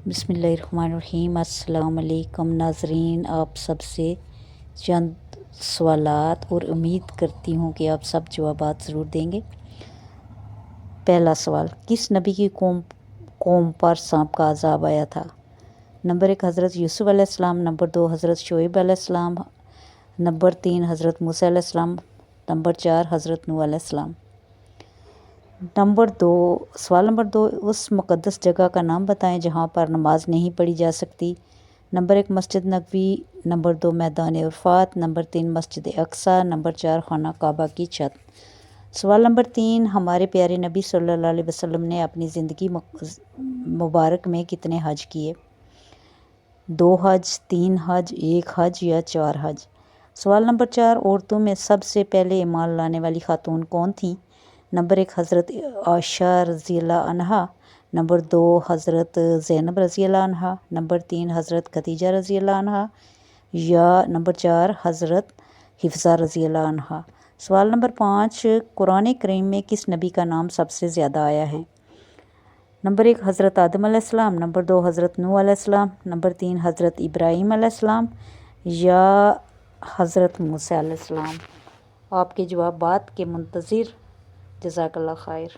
بسم اللہ الرحمن الرحیم۔ السلام علیکم ناظرین، آپ سب سے چند سوالات اور امید کرتی ہوں کہ آپ سب جوابات ضرور دیں گے۔ پہلا سوال، کس نبی کی قوم پر سانپ کا عذاب آیا تھا؟ نمبر 1 حضرت یوسف علیہ السلام، نمبر 2 حضرت شعیب علیہ السلام، نمبر 3 حضرت موسیٰ علیہ السلام، نمبر 4 حضرت نوح علیہ السلام۔ سوال نمبر 2، اس مقدس جگہ کا نام بتائیں جہاں پر نماز نہیں پڑھی جا سکتی۔ نمبر 1 مسجد نبوی، نمبر 2 میدان عرفات، نمبر 3 مسجد اقصیٰ، نمبر 4 خانہ کعبہ کی چھت۔ سوال نمبر 3، ہمارے پیارے نبی صلی اللہ علیہ وسلم نے اپنی زندگی مبارک میں کتنے حج کیے؟ 2 حج، 3 حج، 1 حج یا 4 حج؟ سوال نمبر 4، عورتوں میں سب سے پہلے ایمان لانے والی خاتون کون تھیں؟ نمبر 1 حضرت عائشہ رضی اللہ عنہا، نمبر 2 حضرت زینب رضی اللہ عنہا، نمبر 3 حضرت خدیجہ رضی اللہ عنہا یا نمبر 4 حضرت حفصہ رضی اللہ عنہا۔ سوال نمبر 5، قرآن کریم میں کس نبی کا نام سب سے زیادہ آیا ہے؟ نمبر 1 حضرت آدم علیہ السلام، نمبر 2 حضرت نوح علیہ السلام، نمبر 3 حضرت ابراہیم علیہ السلام یا حضرت موسیٰ علیہ السلام۔ آپ کے جوابات کے منتظر۔ جزاک اللہ خیر۔